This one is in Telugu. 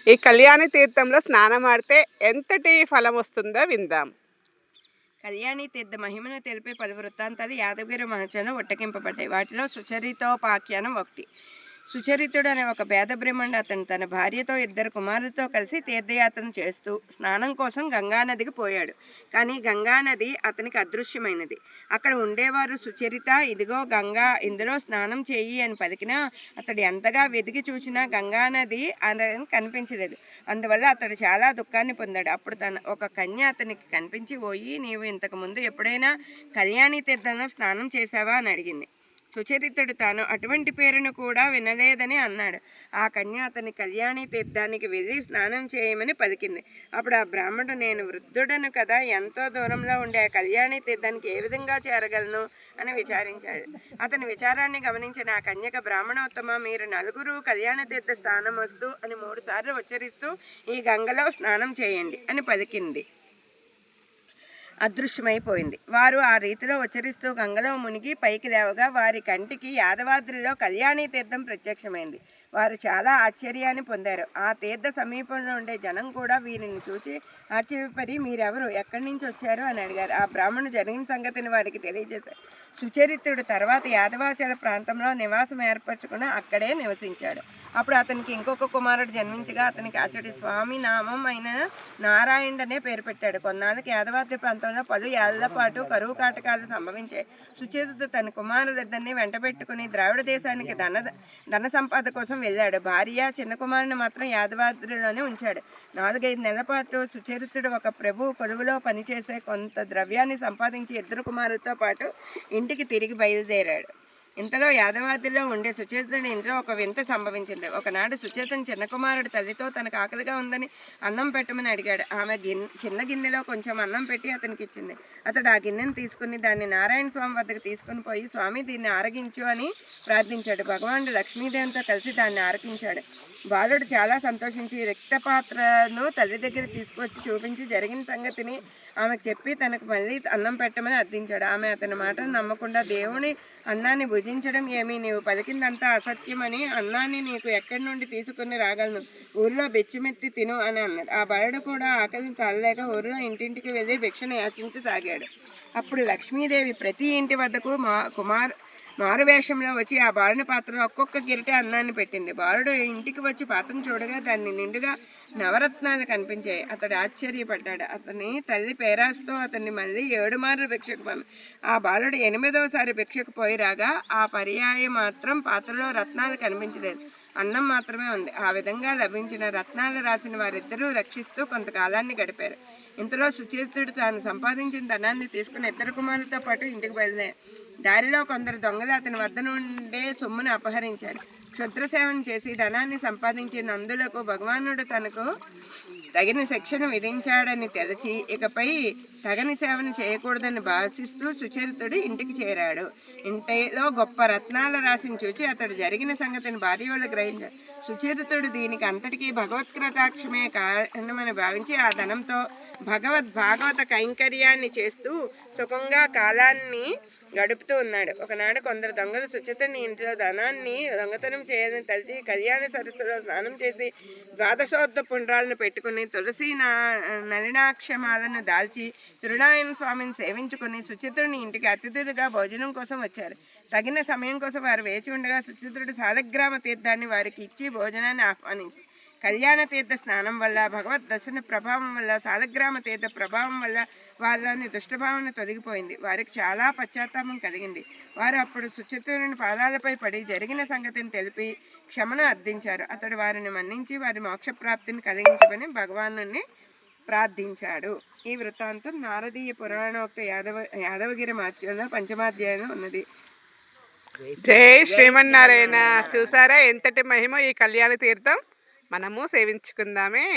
ఈ కళ్యాణి తీర్థంలో స్నానం ఆడితే ఎంతటి ఫలం వస్తుందో విందాం. కళ్యాణి తీర్థ మహిమను తెలిపే పలు వృత్తాంతాలు యాదగిరి మహత్యంలో ఉట్టకింపబడ్డాయి. వాటిలో సుచరితోపాఖ్యానం ఒకటి. సుచరితుడు అనే ఒక పేద బ్రాహ్మణుడు అతను తన భార్యతో 2 కుమారులతో కలిసి తీర్థయాత్రను చేస్తూ స్నానం కోసం గంగానదికి పోయాడు. కానీ గంగానది అతనికి అదృశ్యమైనది. అక్కడ ఉండేవారు సుచరిత, ఇదిగో గంగా, ఇందులో స్నానం చేయి అని పలికినా అతడు ఎంతగా వెతికి చూసినా గంగానది అతనికి కనిపించలేదు. అందువల్ల అతడు చాలా దుఃఖాన్ని పొందాడు. అప్పుడు ఒక కన్య అతనికి కనిపించి, పోయి నీవు ఇంతకుముందు ఎప్పుడైనా కళ్యాణి తీర్థంలో స్నానం చేశావా అని అడిగింది. సుచరితుడు తాను అటువంటి పేరును కూడా వినలేదని అన్నాడు. ఆ కన్య అతని కళ్యాణి తీర్థానికి వెళ్ళి స్నానం చేయమని పలికింది. అప్పుడు ఆ బ్రాహ్మణుడు, నేను వృద్ధుడను కదా, ఎంతో దూరంలో ఉండే ఆ కళ్యాణి తీర్థానికి ఏ విధంగా చేరగలను అని విచారించాడు. అతని విచారాన్ని గమనించిన ఆ కన్యక, బ్రాహ్మణోత్తమ, మీరు 4 కళ్యాణ తీర్థ స్నానం వస్తూ అని 3 సార్లు ఉచ్చరిస్తూ ఈ గంగలో స్నానం చేయండి అని పలికింది. అదృశ్యమైపోయింది. వారు ఆ రీతిలో ఉచ్చరిస్తూ గంగలో మునిగి పైకి లేవగా వారి కంటికి యాదవాద్రిలో కళ్యాణి తీర్థం ప్రత్యక్షమైంది. వారు చాలా ఆశ్చర్యాన్ని పొందారు. ఆ తీర్థ సమీపంలో ఉండే జనం కూడా వీరిని చూచి ఆశ్చర్యపడి, మీరెవరు, ఎక్కడి నుంచి వచ్చారు అని అడిగారు. ఆ బ్రాహ్మణుడు జరిగిన సంగతిని వారికి తెలియజేశారు. సుచరితుడు తర్వాత యాదవాచల ప్రాంతంలో నివాసం ఏర్పరచుకుని అక్కడే నివసించాడు. అప్పుడు అతనికి ఇంకొక కుమారుడు జన్మించగా అతనికి అచ్చటి స్వామి నామం అయిన నారాయణుడనే పేరు పెట్టాడు. కొన్నాళ్ళకి యాదవాద్రి ప్రాంతంలో పలు ఏళ్ల పాటు కరువు కాటకాలు సంభవించాయి. సుచరితుడు తన కుమారులిద్దరిని వెంటబెట్టుకుని ద్రావిడ దేశానికి ధన సంపాద కోసం వెళ్ళాడు. భార్య, చిన్న కుమారుని మాత్రం యాదవాద్రిలోనే ఉంచాడు. 4-5 నెలల పాటు సుచరితుడు ఒక ప్రభు కొలువులో పనిచేసే కొంత ద్రవ్యాన్ని సంపాదించి 2 కుమారులతో పాటు ఇంటికి తిరిగి బయలుదేరాడు. ఇంతలో యాదవాద్రిలో ఉండే సుచరితుడి ఇంట్లో ఒక వింత సంభవించింది. ఒకనాడు సుచరితుని చిన్న కుమారుడు తల్లితో తనకు ఆకలిగా ఉందని అన్నం పెట్టమని అడిగాడు. ఆమె చిన్న గిన్నెలో కొంచెం అన్నం పెట్టి అతనికి ఇచ్చింది. అతడు ఆ గిన్నెను తీసుకుని దాన్ని నారాయణ స్వామి వద్దకు తీసుకుని పోయి, స్వామి దీన్ని ఆరగించు అని ప్రార్థించాడు. భగవానుడు లక్ష్మీదేవితో కలిసి దాన్ని ఆరగించాడు. బాలుడు చాలా సంతోషించి రక్తపాత్రను తల్లి దగ్గర తీసుకొచ్చి చూపించి జరిగిన సంగతిని ఆమెకు చెప్పి తనకు మళ్ళీ అన్నం పెట్టమని అర్థించాడు. ఆమె అతని మాటను నమ్మకుండా, దేవుని అన్నాన్ని భుజించడం ఏమి, నీవు పలికిందంతా అసత్యమని, అన్నాన్ని నీకు ఎక్కడి నుండి తీసుకుని రాగలను, ఊరిలో బెచ్చిమెత్తి తిను అని అన్నాడు. ఆ బాలుడు కూడా ఆకలిని తాళలేక ఊరిలో ఇంటింటికి వెళ్ళి భిక్షను యాచించసాగాడు. అప్పుడు లక్ష్మీదేవి ప్రతి ఇంటి వద్దకు మారువేషంలో వచ్చి ఆ బాలుని పాత్రలో ఒక్కొక్క గిరిటె అన్నాన్ని పెట్టింది. బాలుడు ఇంటికి వచ్చి పాత్రను చూడగా దాన్ని నిండుగా నవరత్నాలు కనిపించాయి. అతడు ఆశ్చర్యపడ్డాడు. అతని తల్లి పేరాస్తో అతన్ని మళ్ళీ 7 మార్లు భిక్షకు ఆ బాలుడు 8వసారి భిక్షకు పోయి రాగా ఆ పర్యాయం మాత్రం పాత్రలో రత్నాలు కనిపించలేదు, అన్నం మాత్రమే ఉంది. ఆ విధంగా లభించిన రత్నాలు రాసిన వారిద్దరూ రక్షిస్తూ కొంతకాలాన్ని గడిపారు. ఇంతలో సుచరితుడు తాను సంపాదించిన ధనాన్ని తీసుకుని 2 కుమారులతో పాటు ఇంటికి బయలుదేరాడు. దారిలో కొందరు దొంగలు అతని వద్ద నుండే సొమ్మును అపహరించారు. క్షుద్రసేవను చేసి ధనాన్ని సంపాదించినందులకు భగవానుడు తనకు తగిన శిక్షను విధించాడని తెలిసి ఇకపై తగని సేవను చేయకూడదని భాషిస్తూ సుచరితుడు ఇంటికి చేరాడు. ఇంటిలో గొప్ప రత్నాల రాశిని చూచి అతడు జరిగిన సంగతిని భార్య వాళ్ళు గ్రహించాడు. సుచరితుడు దీనికి అంతటికీ భగవత్కృతాక్షమే కారణమని భావించి ఆ ధనంతో భాగవత కైంకర్యాన్ని చేస్తూ సుఖంగా కాలాన్ని గడుపుతూ ఉన్నాడు. ఒకనాడు కొందరు దొంగలు సుచరితుని ఇంట్లో ధనాన్ని దొంగతనం చేయాలని తలిచి కళ్యాణ సరస్సులో స్నానం చేసి ద్వాదశోద్ధ పుండ్రాలను పెట్టుకుని తులసి నలినాక్షమాలను దాల్చి తిరునారాయణ స్వామిని సేవించుకుని సుచరితుడిని ఇంటికి అతిథులుగా భోజనం కోసం వచ్చారు. తగిన సమయం కోసం వారు వేచి ఉండగా సుచరితుడు సాలగ్రామ తీర్థాన్ని వారికి ఇచ్చి భోజనాన్ని ఆహ్వానించి, కళ్యాణ తీర్థ స్నానం వల్ల, భగవద్ దర్శన ప్రభావం వల్ల, సాలగ్రామ తీర్థ ప్రభావం వల్ల వారిలోని దుష్టభావన తొలగిపోయింది. వారికి చాలా పశ్చాత్తాపం కలిగింది. వారు అప్పుడు సుచరితుని పాదాలపై పడి జరిగిన సంగతిని తెలిపి క్షమను అర్థించారు. అతడు వారిని మన్నించి వారి మోక్షప్రాప్తిని కలిగించమని భగవానుని ప్రార్థించాడు. ఈ వృత్తాంతం నారదీయ పురాణోక్త యాదవగిరి మహత్యంలో 5వ ఉన్నది. జై శ్రీమన్నారాయణ. చూసారా ఎంతటి మహిమ ఈ కళ్యాణ తీర్థం, మనము సేవించుకుందామే.